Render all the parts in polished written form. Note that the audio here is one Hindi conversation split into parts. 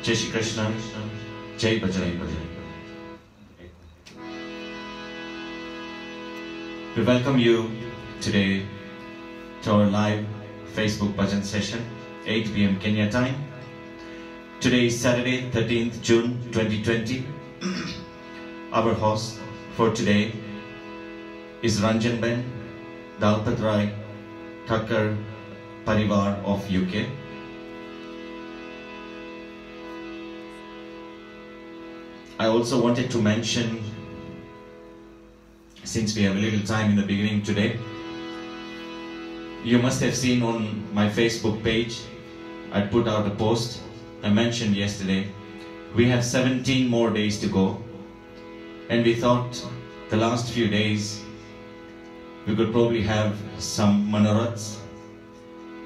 Jai Shri Krishna, Jai Bajrang Bali. We welcome you today to our live Facebook bhajan session, 8 p.m. Kenya time. Today is Saturday, 13th June 2020. Our host for today is Ranjan Ben, Dalpat Rai, Thakkar Parivar of UK. I also wanted to mention, since we have a little time in the beginning today, you must have seen on my Facebook page, I put out a post. I mentioned yesterday, we have 17 more days to go, and we thought the last few days we could probably have some Manorats.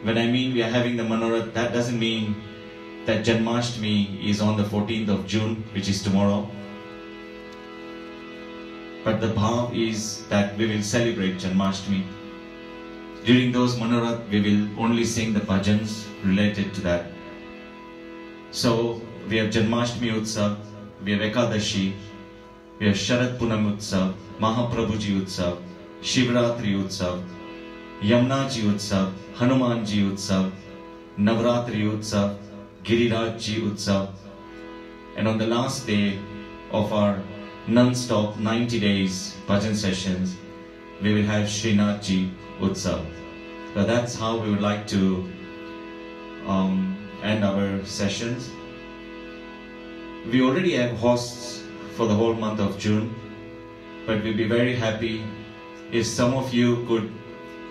When I mean we are having the Manorat, that doesn't mean that Janmashtami is on the 14th of June, which is tomorrow. But the bhav is that we will celebrate Janmashtami. During those Manorat, we will only sing the bhajans related to that. So we have Janmashtami Utsav, we have Ekadashi, we have Sharad Punam Utsav, Mahaprabhuji Utsav, Shivratri Utsav, Yamnaji Utsav, Hanumanji Utsav, Navratri Utsav, Girirajji Utsav, and on the last day of our non-stop 90 days bhajan sessions, we will have Srinathji Utsav. So that's how we would like to end our sessions. We already have hosts for the whole month of June, but we'd be very happy if some of you could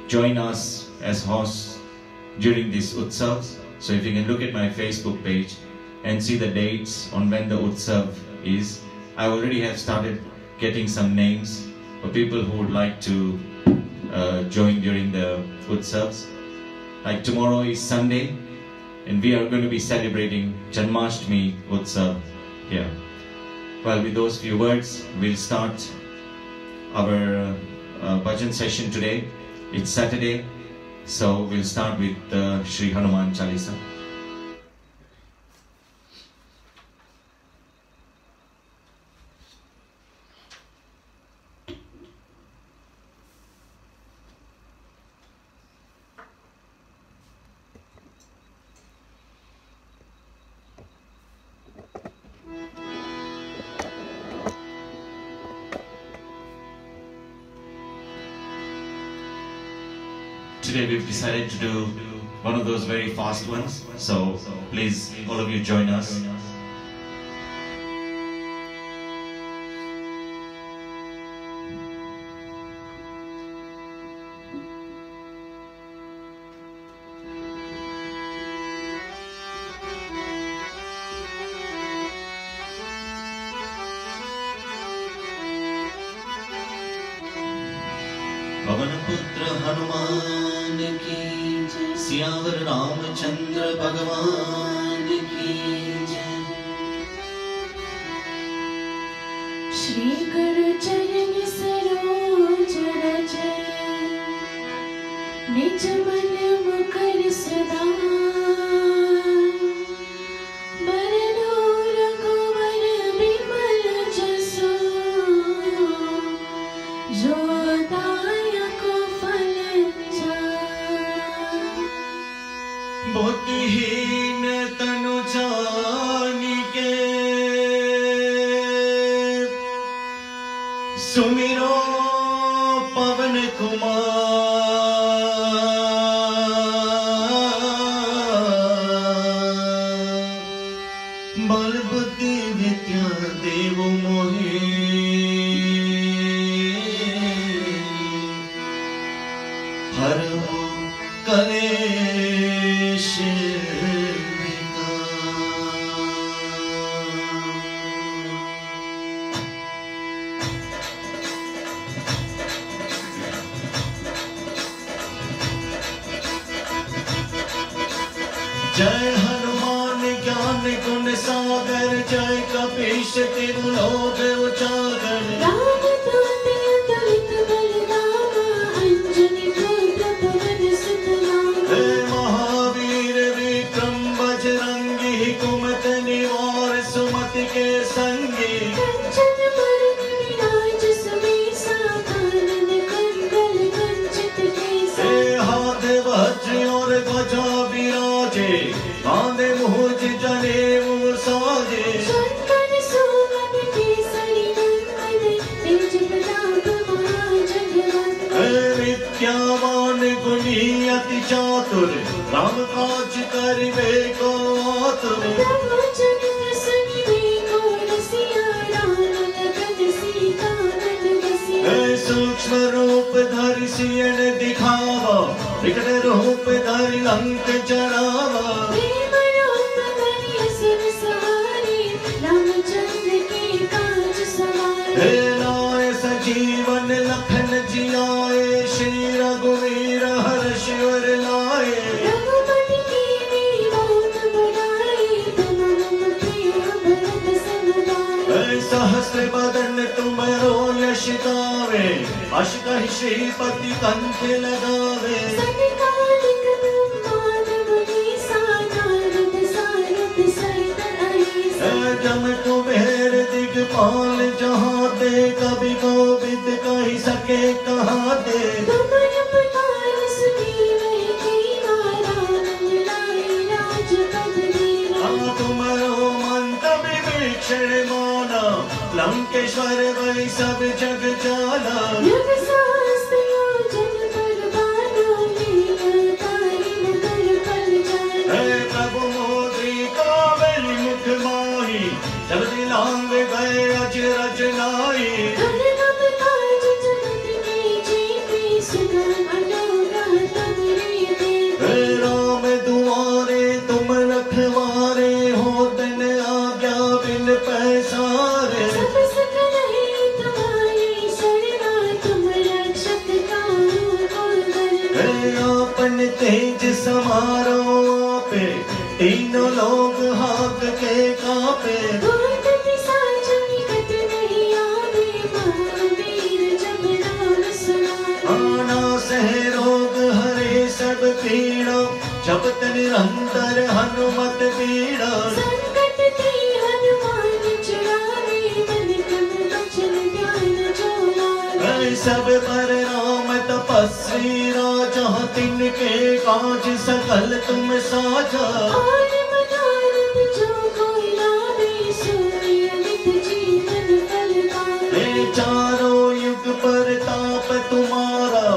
join us as hosts during these Utsavs. So if you can look at my Facebook page and see the dates on when the Utsav is. I already have started getting some names for people who would like to join during the Utsavs. Like tomorrow is Sunday, and we are going to be celebrating Janmashtami Utsav here. Well, with those few words, we'll start our bhajan session today. It's Saturday, so we'll start with Sri Hanuman Chalisa. Today we've decided to do one of those very fast ones, so please all of you join us. Pawanputra Hanuman की जय, सियावर रामचंद्र भगवान की जय। श्री गुरु चरण सरोज रज, निज मन मुखर सदा, बुद्धिहीन तनु जानिके, सुमिरो पवन कुमार। बल बुद्धि विद्या देव मोहे, हरहु कलेश जय हनुमान ज्ञान गुण सागर, जय कपीश तिरु लोक उजागर। राम दूत अतुलित बलधामा, अंजनी पुत्र पवन सुत नामा। हे महावीर विक्रम बजरंगी, कुमत निवार सुमति के संगे कंचन बरन विराज सुबेसा कानन कुंडल कंचित केसा हाथ वज्र और ध्वजा विराजे कांधे मुहुज जनेऊ साजे शंकर सुमन केसरी नंदन तेज प्रताप महाजगवंदन विद्यावान गुणी अति चातुर राम काज करिबे को आतुर ब्रह्मचर्य सुनिबे को रसिया राम लगन सीता नंद बसिया सूक्ष्म रूप धरि सियन दिखावा विकट रूप धरि लंक जरावा प्रेम रूप धरि असुर सहारे रामचंद्र के काज सवारे लाए सजीवन लखन जियाए श्री रघुवीर हर्ष वर लाए रघुपति कीन्ही बहुत बड़ाई तुम मम प्रिय भरत सम भाई सहस्र बदन तुमरो यश गावे अष कहि श्रीपति कंठ लगावे सनकादिक ब्रह्मांड मुनीसा नारद सारद सहित अहिसा जम कुबेर दिगपाल जहाँ ते कवि कोविद कहि सके कहाँ ते तुमर पुकार सुनीवै कीन्हा राम लाए राजपद दीन्हा तुमरो मंत्र विभीषण माना लंकेश्वर वै सब जग जाना युग सहस्त्र योजन पर बाना लीला तारि नगर पर जाना प्रभु मोदी कावली मुख माही जब दिलांग गए अजरज नाई दुर्गम काज जगत के जेते सुगम अनुग्रह तुमरे देते राम दुआरे तुम रखवारे हो दिन आज्ञा बिन पैसारे सब सकल है तुम्हारी शरणा तुम रक्षक काहू को डरना आपन तेज समारो पे तीनों लोग हाथ के कापे भूत पिशाच निकट नहीं आवे महावीर जब नाम सुनावे आना सह रोग हरे सब पीड़ा जपत निरंतर हनुमत पीड़ा संकट ते हनुमान छुड़ावे मन क्रम वचन ध्यान जो लावे सब पर राम तपस्वी राजा तिनके काज सकल तुम साजा और मनोरथ जो कोई लावे सोई अमित जीवन फल पावे चारों युग पर ताप तुम्हारा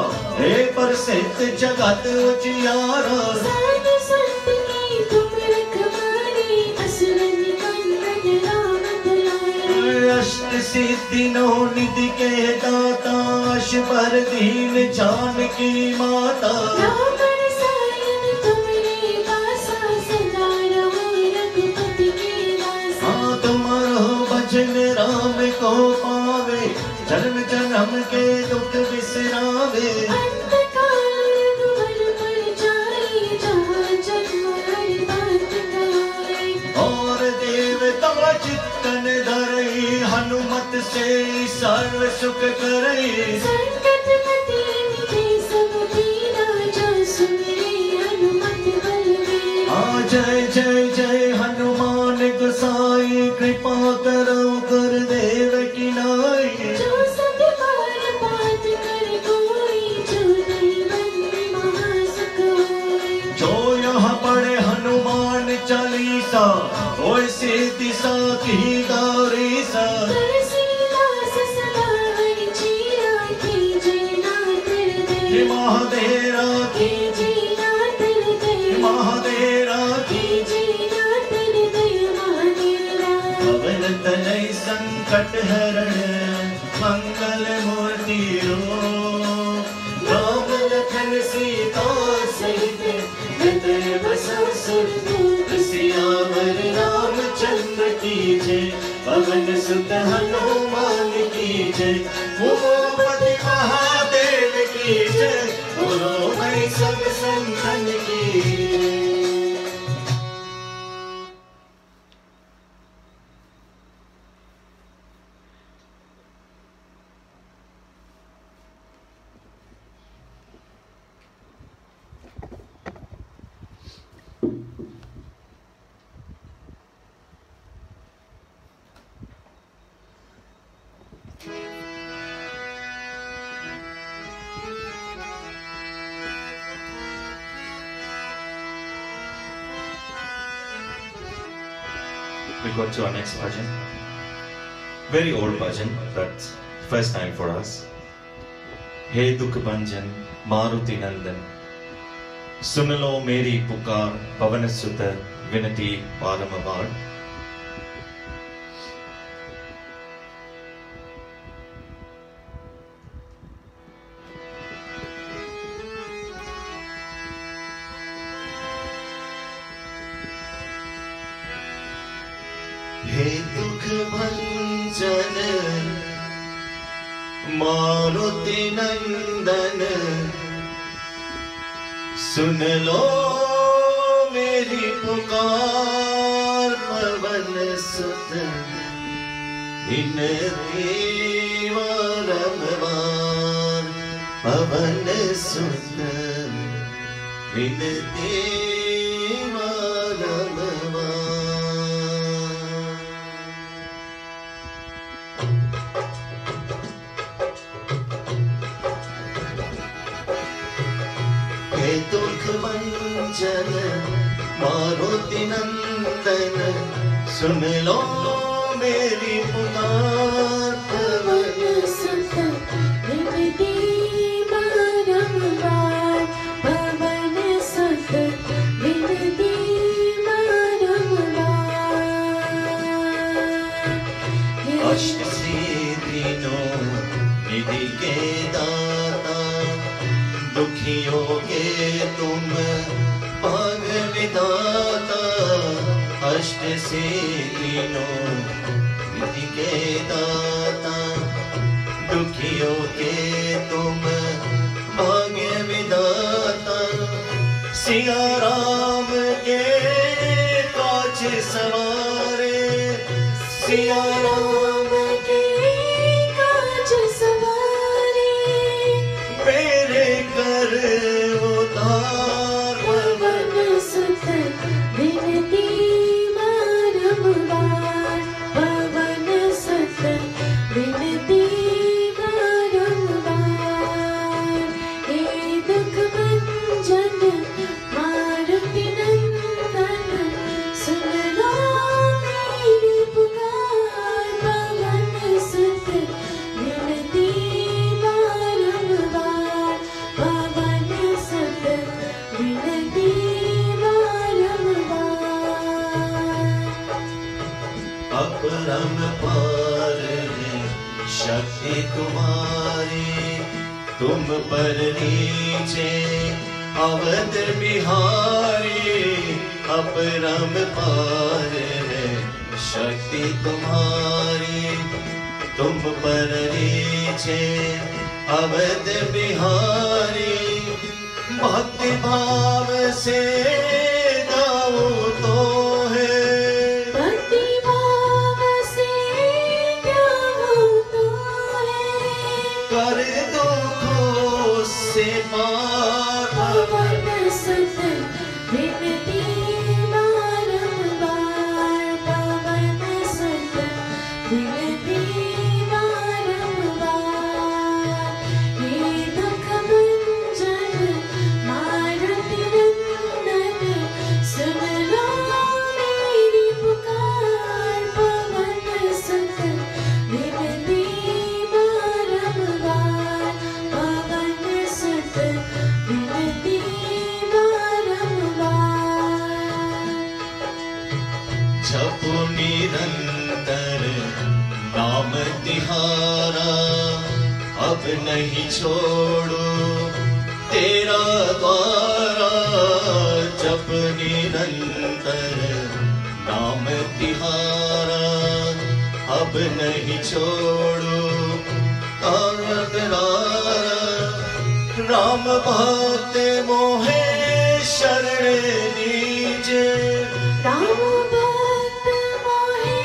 हे प्रसिद्ध जगत उजियारा साधु संत की तुम रखवारे असुर निकंदन राम दुलारे अष्ट सिद्धि नौ निधि के दाता अष्ट दीन जानकी माता राम रसायन तुमरे पासा सदा रहो रघुपति के दासा तुम्हारो भजन राम को पावे जन्म जन्म के दुख बिसरावे अंधकार घोर पर जाए जहाँ जन्म हर बात कहाए और देवता चित्तन धरई हनुमत से सर्व सुख करई संकट कटे मिटे सब पीरा जो सुमिरे हनुमत बलवीरा जय जय जय हनुमान गोसाई कृपा करो गुरुदेव की नाई जो सत बार बात कर कोई जो नहीं बंदी महासुख होए जो यहाँ पढ़े हनुमान चालीसा ओए से दिशा की गौरीसा तुलसीदास सदा हरि चीरा कीजे नाथ हृदय महादेरा कीजे नाथ हृदय महादेरा कीजे नाथ हृदय महादेवा पवन तनय संकट हरण मंगल मूर्ति राम लखन सीता सहित हृदय बसा सुरभूप सियावर रामचंद्र की जय पवन सुत हनुमान की जय उमापति महादेव की जय बोलो भाई सब संतन की जय। we go to our next bhajan. Very old bhajan, but first time for us. हे दुख भंजन मारुति नंदन, सुन लो मेरी पुकार, पवन सुत विनती बारंबार. हे दुख भंजन मारुति नंदन, सुन लो मेरी पुकार, पवन सुत विनती बारंबार. पवन सुत विनती बारंबार. हे दुख भंजन मारुति नंदन, सुन लो मेरी पुकार, पवन सुत विनती बारंबार. पवन सुत विनती बारंबार. अष्ट सिद्धियों निधि के दाता, दुखियों के तुम भाग विधाता. अष्ट सिद्धियों निधि के दाता, दुखियों के तुम भाग्य विधाता. सिया राम के काज सवारे, सिया राम के काज सवारे, मेरे कर उतार. पवन सुत विनती बारंबार. पवन सुत विनती बारंबार. हे दुख भंजन मारुति नंदन, सुन लो मेरी पुकार, पवन सुत विनती बारंबार. पवन सुत विनती बारंबार. अपरम पार है शक्ति तुम्हारी, तुम पर नीचे अवध बिहारी. अपरम पार है शक्ति तुम्हारी, तुम पर नीचे अवध बिहारी. भक्ति भाव से गाओ तो है, भक्ति भाव से गाओ तो है, कर दुखों से पार. पवन सुत विनती बारंबार. पवन सुत विनती बारंबार. हे दुख भंजन मारुति नंदन, सुन लो मेरी पुकार, पवन सुत विनती बारंबार. पवन सुत विनती बारंबार. जपो निरंतर नाम तिहारा, अब नहीं छोड़ो तेरा द्वारा. जप निरंतर नाम तिहारा, अब नहीं छोड़ो तारा द्वारा. राम भक्त मोहे शरण नीजे, राम भक्त मोहे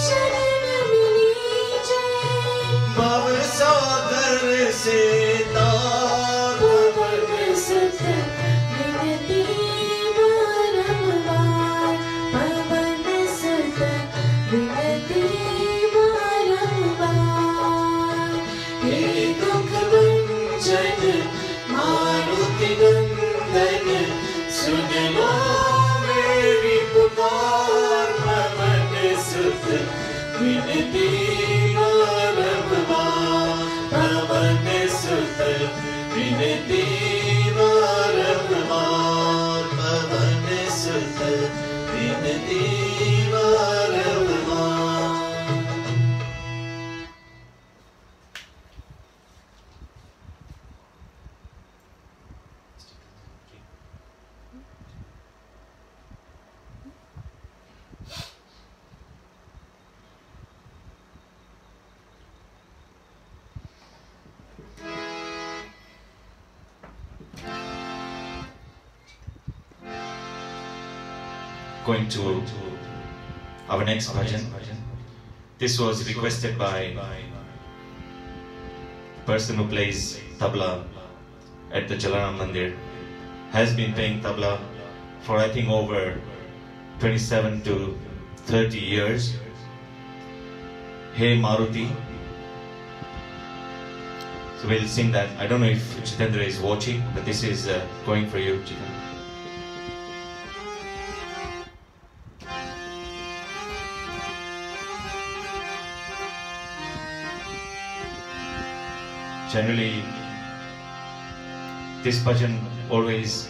शरण लीजे. भव सागर से तार. पवन सुत विनती बारंबार. पवन सुत विनती बारंबार. हे दुख भंजन मारुति नंदन, सुन लो मेरी पुकार, पवन सुत विनती बारंबार पवन सुत विनती बारंबार पवन सुत विनती बारंबार। Going to our next bhajan. This was requested by a person who plays tabla at the Jalaram Mandir. Has been playing tabla for I think over 27 to 30 years. Hey Maruti. So we'll sing that. I don't know if Jitendra is watching, but this is going for you, Jitendra. Generally, this bhajan always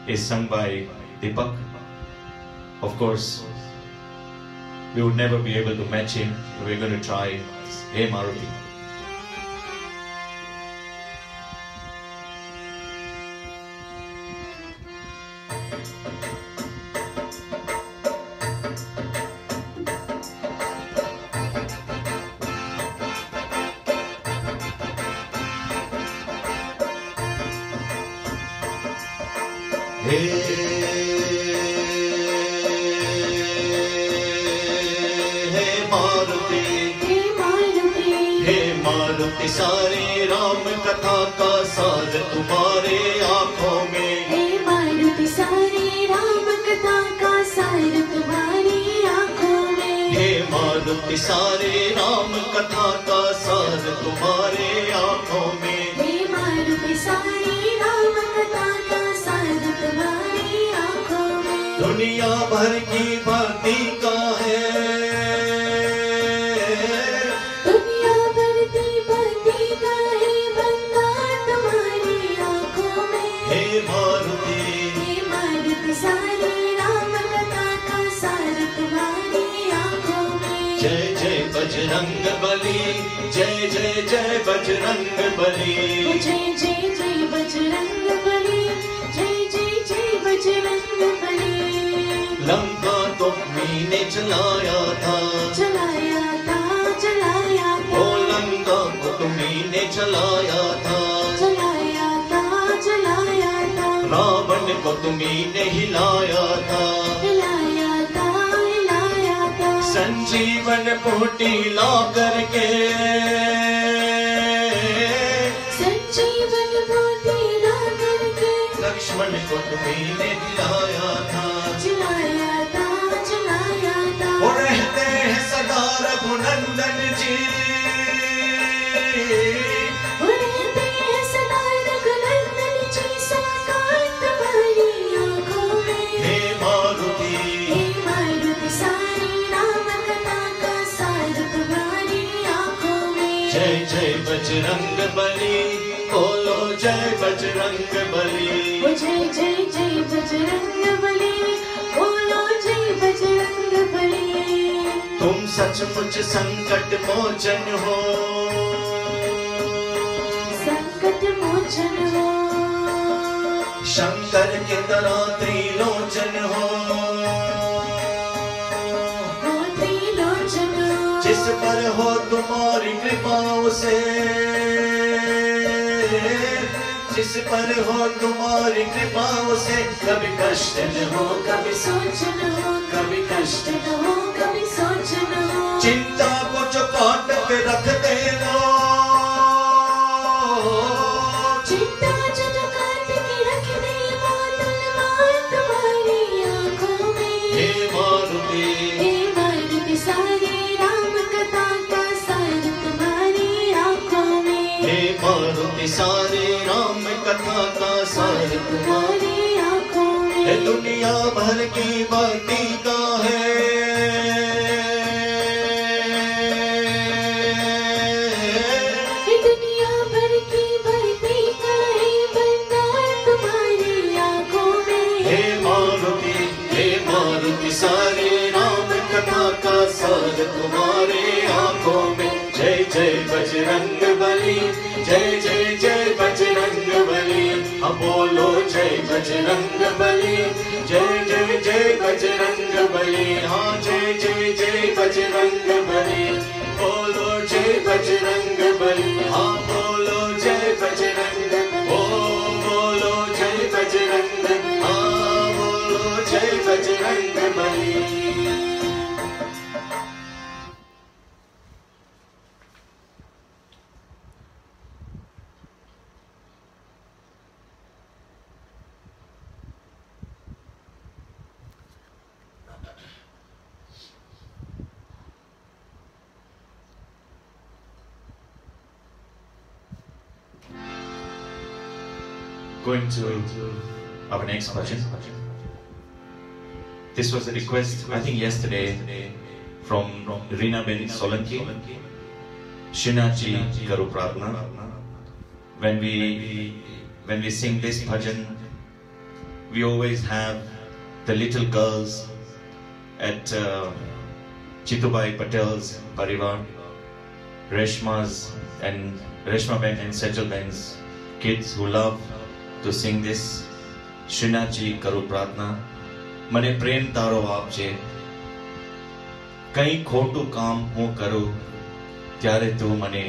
is sung by Deepak. Of course, we would never be able to match him, but we're going to try. Hey Maruti. सारे राम कथा का सार तुम्हारे आँखों में। हे मारुति सारे राम कथा का सार तुम्हारी आँखों में। हे मारुति सारे राम कथा का सार तुम्हारे आँखों में। हे मारुति सारे राम कथा का सार तुम्हारी आँखों में। दुनिया भर की भक्ति का है बजरंग बली। जय जय जय बजरंग बली। जय जय जय बजरंग बली। जय जय जय बजरंग बली। लंका तुम्ही चलाया था। चलाया था चलाया था। ओ लंका को तुम्ही चलाया था। चलाया था चलाया था। रावण को तुम्ही हिलाया था। हिलाया था हिलाया था। संजीवन बूटी ला करके। संजीवन बूटी ला करके। लक्ष्मण को तुम्ही हिलाया था। चलाया था चलाया था। वो रहते हैं सदा रघुनंदन जी। वो रहते हैं सदा रघुनंदन जी। साकार तुम्हारी आँखों में। हे मारुति। हे मारुति सारी राम कथा का सार तुम्हारी आँखों में। जय जय बजरंग बली। बोलो जय बजरंग बली। वो जय जय जय बजरंग बली। बोलो जय बजरंग बली। तुम सचमुच संकट मोचन हो। संकट मोचन हो। शंकर के तरह त्रिलोचन हो। त्रिलोचन हो। जिस पर हो तुम्हारी कृपाओं से। जिस पर हो तुम्हारी कृपाओं से। कभी कष्ट न हो कभी सोचन हो। कभी कष्ट न हो कभी सोचन हो। चिंता को जो काट के रख देना। चिंता जो काट के रख दे। वो तलवार तुम्हारी आँखों में। हे मारुति। हे मारुति सारी राम कथा का सार तुम्हारी आँखों में। हे मारुति सारे राम कथा का सार तुम्हारी आँखों में। है दुनिया भर की भक्ति का है। सार तुम्हारे आंखों में। जय जय बजरंग बली, जय जय जय बजरंग बली। हाँ बोलो जय बजरंग बली, जय जय जय बजरंग बली। हाँ जय जय जय बजरंग बली, बोलो जय बजरंग बली। हाँ बोलो जय बजरंग, ओ बोलो जय बजरंग, हाँ बोलो जय Bajrang Bali. Going to our next question. This was a request, I think yesterday, from Rina Ben Solanki. Shrinathji Karu Pratna. When we sing this bhajan, we always have the little girls at Chitubai Patel's Parivar, Reshma's and Reshma Ben and Sejal Ben's kids who love to sing this. Shrinathji Karu Pratna. મને પ્રેમ તારો આપજે, કઈ ખોટું કામ હું કરું ત્યારે તું મને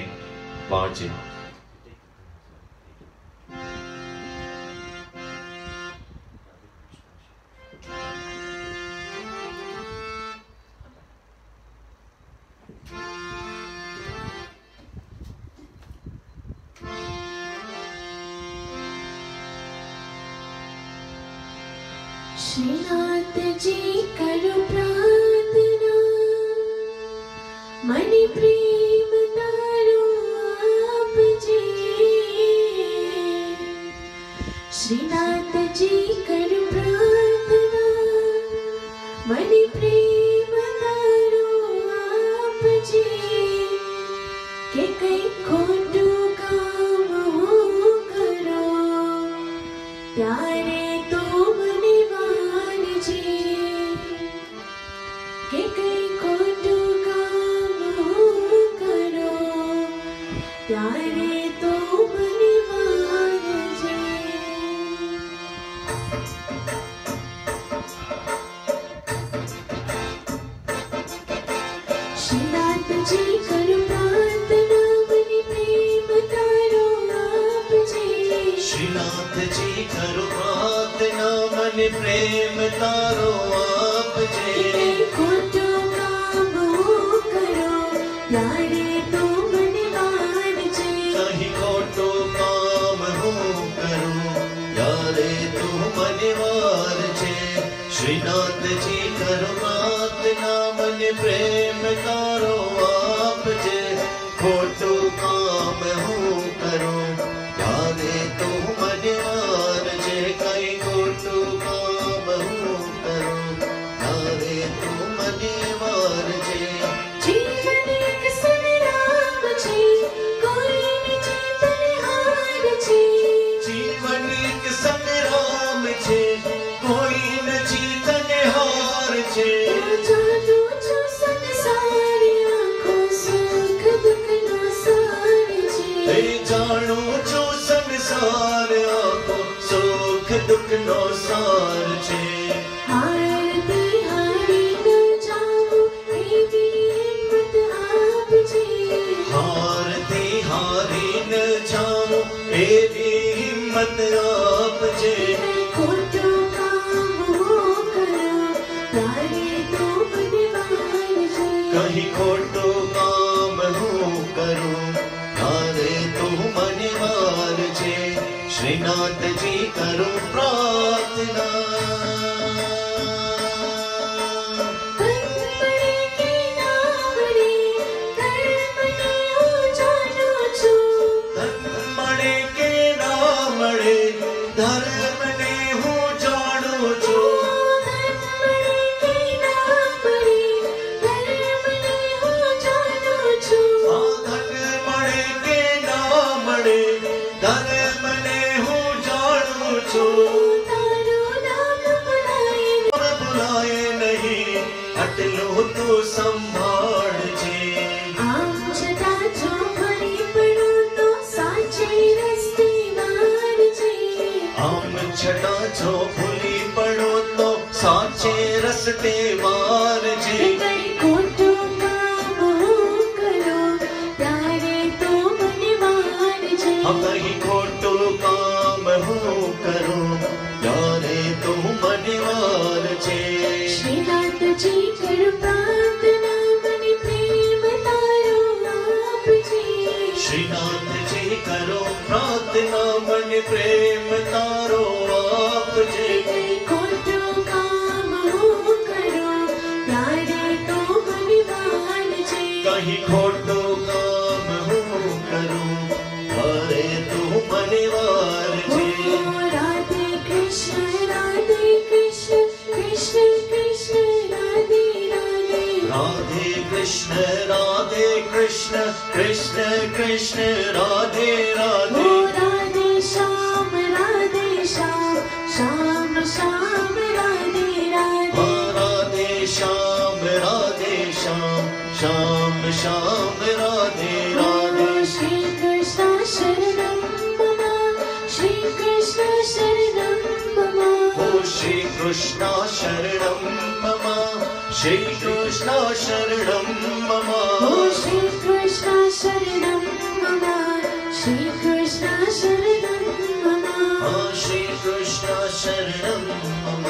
વાળજે. श्रीनाथ जी करो प्रार्थना, मन प्रेम तारो आप जी। श्रीनाथ जी करो प्रार्थना, मन प्रेम तारो आप जी। के कई खोटू काम हो करो प्यारे तो के कई खोटू काम हो करो प्यारे तो बलिवान जी। श्रीनाथ जी करो प्रार्थना, मन प्रेम तारो आप जी। श्रीनाथ जी करो प्रार्थना, मन प्रेम तारो आप जी। खोटो काम हो करो प्यारे तो बलिवान जी। कहीं खोटो काम हो करो यारे तू बलिवान जी। श्रीनाथ जी करो प्रार्थना, मन प्रेम तारो आप जी। खोटो काम हो करो यारे तू बलिवान जी। कहीं खोटो काम हो करो यारे तू बलिवान जी। जीवन एक संग्राम जी, कोई न जीतने हार जी। जीवन एक संग्राम छे, कोई न जीतने हार छे। जानो जो संसार आँखों सुख दुख नो सार जी। हे जानो जो संसार आँखों सुख दुख नो सार छे। हारती हारी न जाओ एवी हिम्मत आप जी। हारती हारी न जाओ एवी हिम्मत आप जे। खोटो काम हो करो प्यारे तो बलिवान जी। कहीं खोटो काम हो करो यारे तू बलिवान जे। श्रीनाथ जी करो प्रार्थना। धर्म ने हूँ जानो छो। धर्म मणे के ना मणे, धर्म ने हूँ जानो छो। तेवार जी। कहीं खोटो काम हो करो प्यारे तो मनवार जी। कहीं खोटो काम हो करो प्यारे तो मनवार जी। श्रीनाथ जी करो प्रार्थना मन प्रेम तारो आप जी। श्रीनाथ जी करो प्रार्थना मन प्रेम तारो आप जी। कहीं खोटो काम हो करो प्यारे तो मनवार जी। कहीं खोटो काम हो करो प्यारे तो मनवार जी। राधे कृष्ण कृष्ण कृष्ण राधे राधे। राधे कृष्ण कृष्ण कृष्ण कृष्ण राधे राधे। राधे श्याम श्याम श्याम राधे राधे। राधे श्याम श्याम श्याम राधे राधे। श्री कृष्ण शरणं मम श्री कृष्ण शरणं मम। ओ श्री कृष्ण शरणं मम श्री कृष्ण शरणं मम। ओ श्री कृष्ण शरणं मम श्री कृष्ण शरणं मम। श्री कृष्ण शरणं मम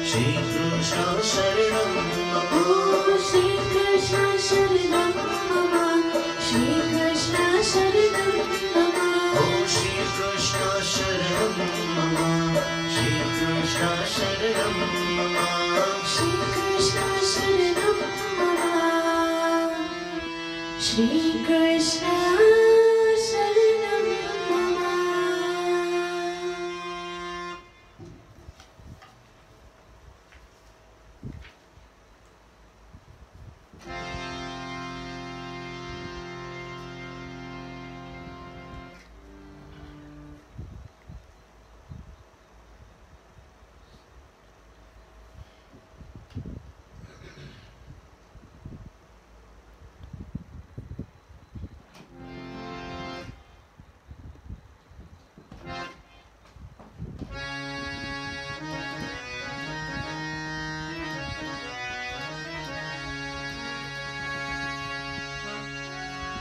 श्री कृष्ण शरणं मम। ओ श्री कृष्ण शरणं मम श्री कृष्ण शरणं मम। ओ श्री कृष्ण शरणं मम श्री कृष्ण शरणं मम। श्री कृष्ण शरणं मम श्री कृष्ण शरणं मम।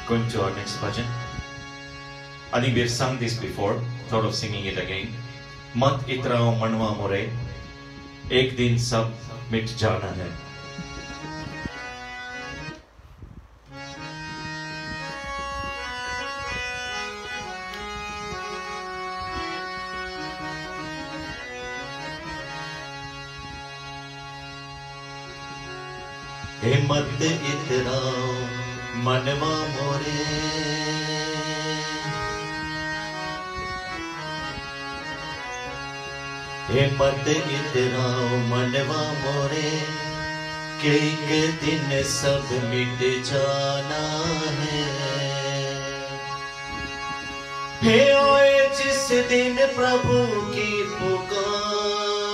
Going to our next bhajan. I think we have sung this before, thought of singing it again. Mat itrao manwa more, ek din sab mit jana hai. मत इतराओ मनवा मोरे मत इतराओ मनवा मोरे के दिन सब मिट जाना है। हे आए जिस दिन प्रभु की पुकार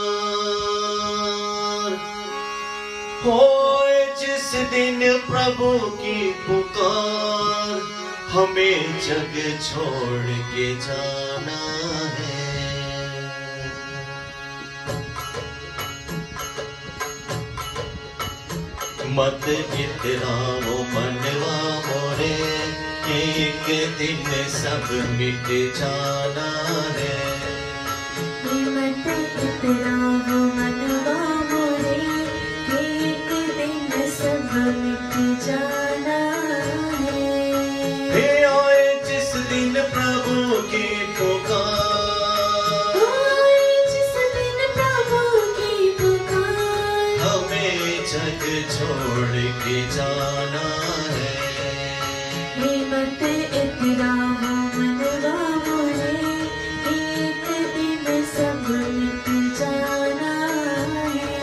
होए जिस दिन प्रभु की पुकार हमें जग छोड़ के जाना है। मत इतराओ मनवा मोरे एक दिन सब मिट जाना है। मत इतराओ मनवा मोरे एक दिन सब मिट जाना है। हे आए जिस दिन प्रभु की पुकार आए जिस दिन प्रभु की पुकार हमें जग छोड़ के जाना है। मत इतराओ मनवा मोरे एक दिन सब मिट जाना है।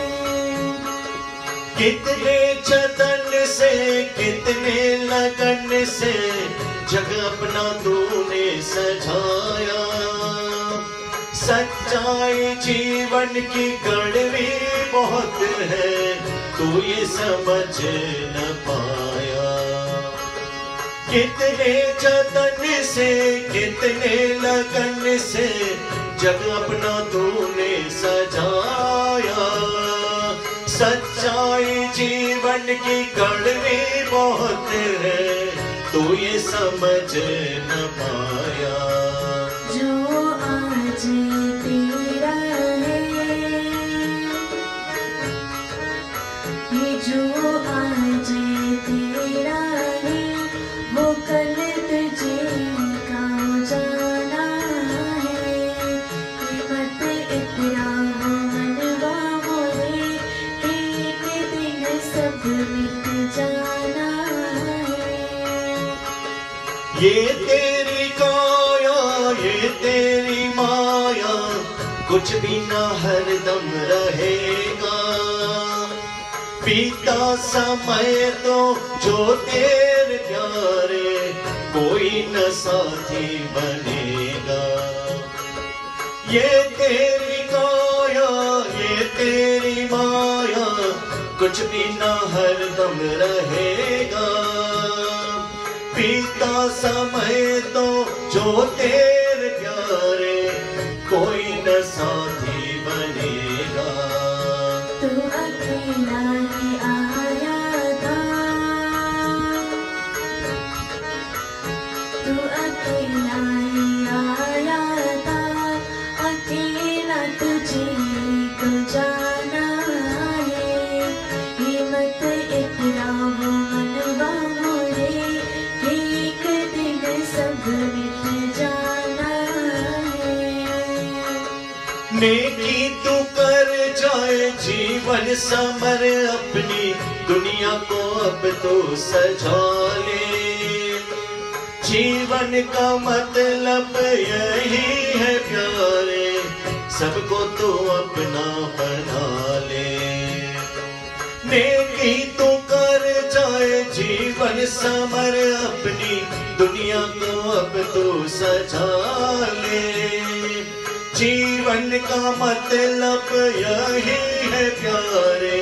कितने जतन से कितने लगन से जग अपना तूने सजाया। सच्चाई जीवन की कड़वी बहुत है तू ये समझ न पाया। कितने जतन से कितने लगन से जग अपना तूने सजाया। सच्चाई जीवन की कड़वी बहुत है, तू ये समझ न पाया। जो आज तेरा है, ये जो आज तेरा है, वो कल तुझे का जाना है। ये मत इतराओ मनवा मोरे, एक दिन सब मिट जाना है। ये तेरी काया, ये तेरी माया, कुछ भी ना हरदम रहेगा। बीता समय तो जो तेरे प्यारे, कोई न साथी बनेगा। ये तेरी काया, ये तेरी माया, कुछ भी ना हरदम रहेगा। बीता समय तो जो तेरे प्यारे, कोई न साथी बनेगा। तू अकेला ही आया था, तू अकेला ही आया था, अकेला तुझे तो जाना है। ये मत इतराओ मनवा मोरे, एक दिन सब मिट जाना है। नेकी तू कर जाए, जीवन समर अपनी दुनिया को अब तो सजा ले। जीवन का मतलब यही है प्यारे, सबको तो अपना बना ले। नेकी तू कर जाए, जीवन समर अपनी दुनिया को अब तो सजा ले। जीवन का मतलब यही है प्यारे,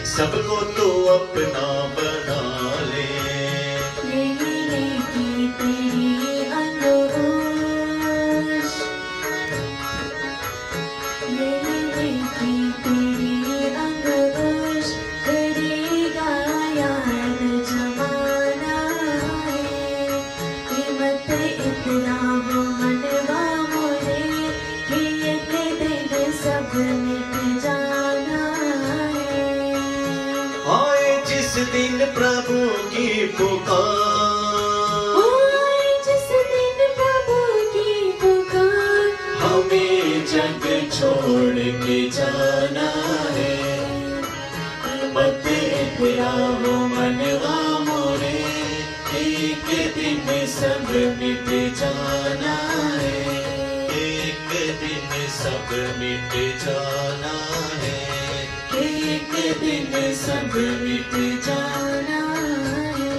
सबको तो अपना बना ले। लेने की तेरी अंगूश, लेने की तेरी अंगूश, करेगा याद जमाना है। कीमत इतराओ मनवा मोरे, एक दिन सब मिट जाना है। आए जिस दिन प्रभु की पुकार, आए जिस दिन प्रभु की पुकार, हमें जग छोड़ के जाना है। मत इतराओ मनवा मोरे, एक दिन सब मिट जाना है। एक दिन सब मिट जाना है। एक दिन सब मिट जाना है।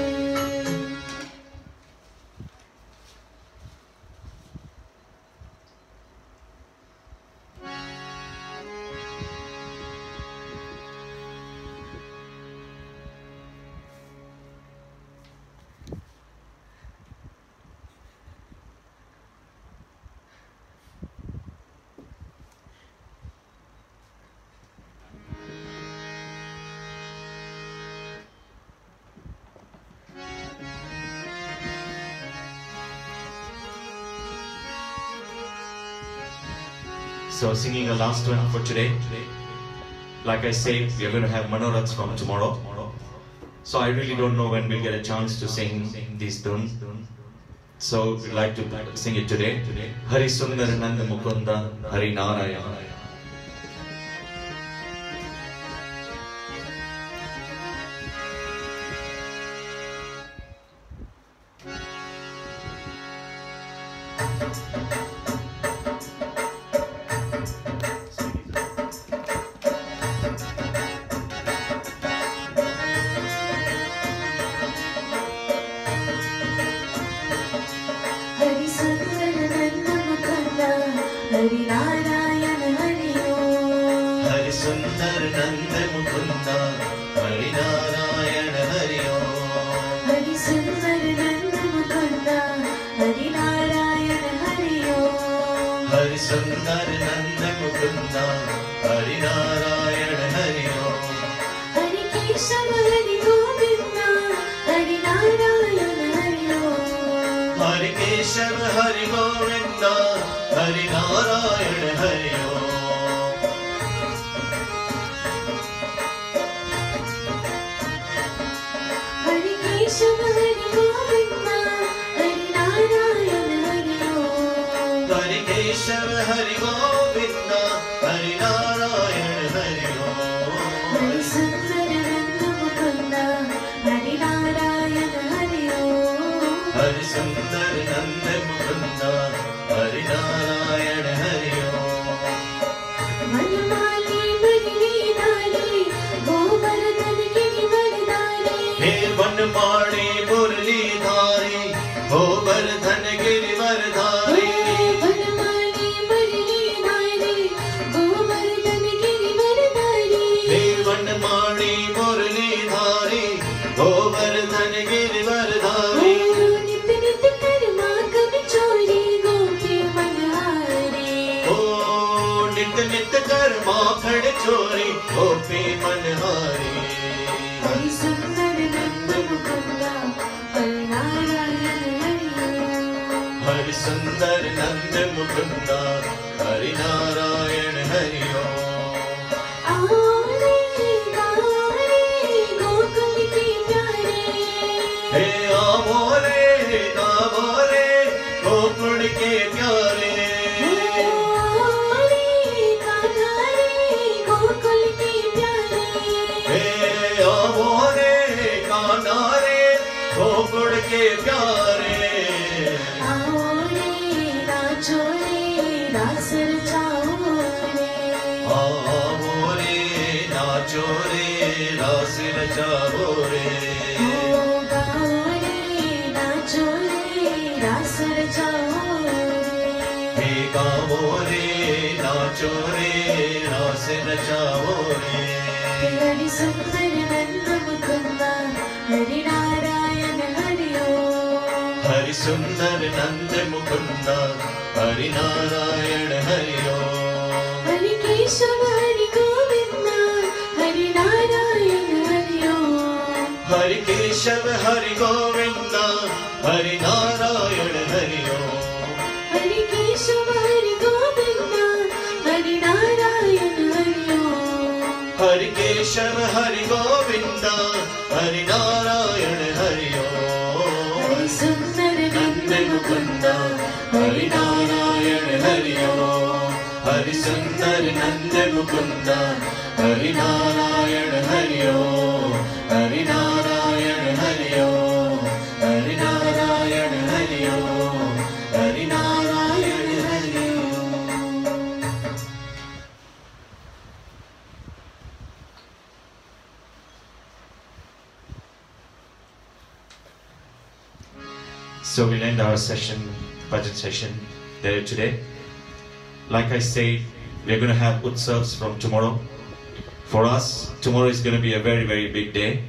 So singing a last one for today. Like I said, we are going to have Manorats from tomorrow. So I really don't know when we'll get a chance to sing this tune. So we'd like to sing it today. Hari Sundar Nanda Mukunda Hari Narayana. Hari सुंदर नंद मुकुंदा हरि नारायण हरि ओम। हरि सुंदर नंद मुकुंदा हरि नारायण हरि ओम। हरि सुंदर नंद मुकुंदा हरि नारायण हरि ओम। हरि सुंदर नंद मुकुंदा हरि नारायण हरि ओम। Hari Keshav Hari Hari Keshav Hari Govinda Hari Narayana Hari Om. Hari Keshav Hari Govinda Hari Narayana Hari Om. Hari Keshav Hari Govinda Hari Narayana Hari Om. Hari Sundar Nanda Mukunda Hari Narayana Hari Om. Hari Sundar Nanda Mukunda Hari Narayana Hari Om. Vanmali Murlidhari Govardhan Girivardhari. He Vanmali Murlidhari Govardhan Girivardhari. Vanmali Murlidhari Govardhan Girivardhari. He Vanmali Murlidhari Govardhan Girivardhari. नित नित कर्मा कवि चोरी गोपी मनहारी. नित नित कर्मा खड़ चोरी गोपी मनहारी. हरि सुंदर नंद मुकुंदा हरि नारायण हरि ओम. हरि सुंदर नंद मुकुंदा हरि नारायण हरि ओम. आरे गारे गोकुल के प्यारे. हे आमोरे गावोरे गोकुल के प्यारे. आरे कान्हारे गोकुल के प्यारे. हे आमोरे कान्हारे गोकुल के प्यारे. आओ रे नाचो रे रास रचाओ रे. आमोरे नाचो रे रास रचाओ रे. ओ गाओ रे नाचो रे रास रचाओ रे. हे गावो रे नाचो रे रास रचाओ रे. हरि सुंदर नंद मुकुंदा हरि नारायण हरि ओम. हरि सुंदर नंद मुकुंदा हरि नारायण हरि ओम. हरि केशव हरि गोविंदा हरि नारायण हरि ओम. हरि केशव हरि गोविंदा हरि नारायण हरि ओम. हरि केशव हरि गोविंदा हरि नारायण हरि ओम. हरि केशव हरि गोविंदा हरि नारायण हरि ओम. हरि सुंदर नंद मुकुंदा हरि नारायण हरि ओम. हरि सुंदर नंद मुकुंदा हरि नारायण हरि ओम. हरि नारायण हरि ओम. हरि नारायण हरि ओम. हरि नारायण हरि ओम. So we'll end our session, bhajan session, there today. Like I said, we're going to have utsavs from tomorrow. For us, tomorrow is going to be a very, very big day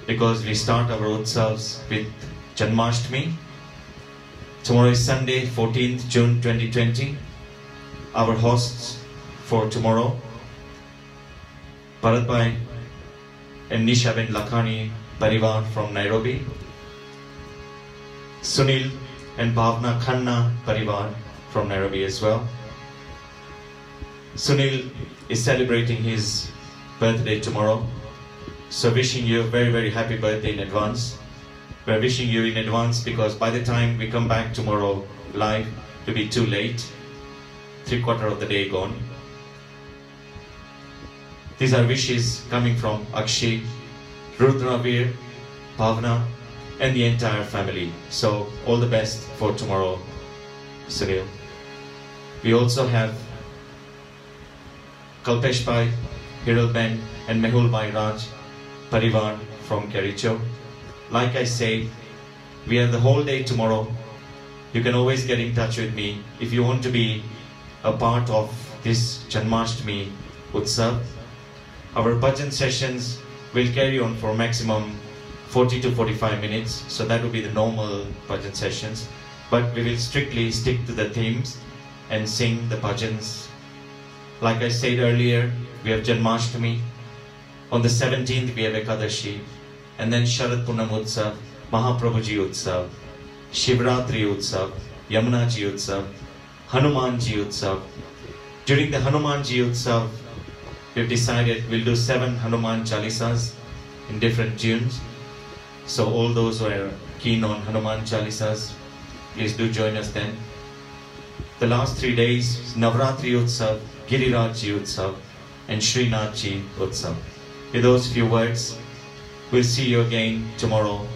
because we start our utsavs with Janmashtami. Tomorrow is Sunday, 14th June 2020. Our hosts for tomorrow, Bharatbhai and Nishaben Lakhani Parivar from Nairobi. Sunil and Bhavna Khanna Parivar from Nairobi as well. Sunil is celebrating his birthday tomorrow, so wishing you a very, very happy birthday in advance. We're wishing you in advance because by the time we come back tomorrow live, it will be too late. 3/4 of the day gone. These are wishes coming from Akshay, Rudravir, Bhavna and the entire family. So all the best for tomorrow, Sunil. We also have Kalpesh Bhai, Hiral Ben and Mehul Bhai Raj Parivar from Kericho. Like I say, we have the whole day tomorrow. You can always get in touch with me if you want to be a part of this Janmashtami Utsav. Our bhajan sessions will carry on for maximum 40 to 45 minutes, so that will be the normal bhajan sessions. But we will strictly stick to the themes and sing the bhajans. Like I said earlier, we have Janmashtami. On the 17th we have Ekadashi. And then Sharad Punam Utsav, Mahaprabhuji Utsav. Shivratri Utsav, Yamuna Ji Utsav, Hanuman Ji Utsav. During the Hanuman Ji Utsav, we've decided we'll do 7 Hanuman Chalisas in different tunes. So all those who are keen on Hanuman Chalisas, please do join us then. The last 3 days, Navratri Utsav, Giriraj Ji Utsav, and Srinath Ji Utsav. With those few words, we'll see you again tomorrow.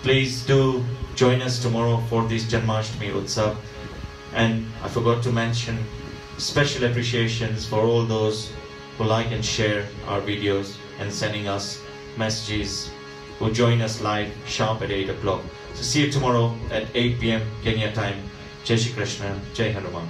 Please do join us tomorrow for this Janmashtami Utsav. And I forgot to mention special appreciations for all those who like and share our videos and sending us messages, who join us live sharp at 8 o'clock. So see you tomorrow at 8 p.m. Kenya time. Jai Shri Krishna, Jai Hanuman.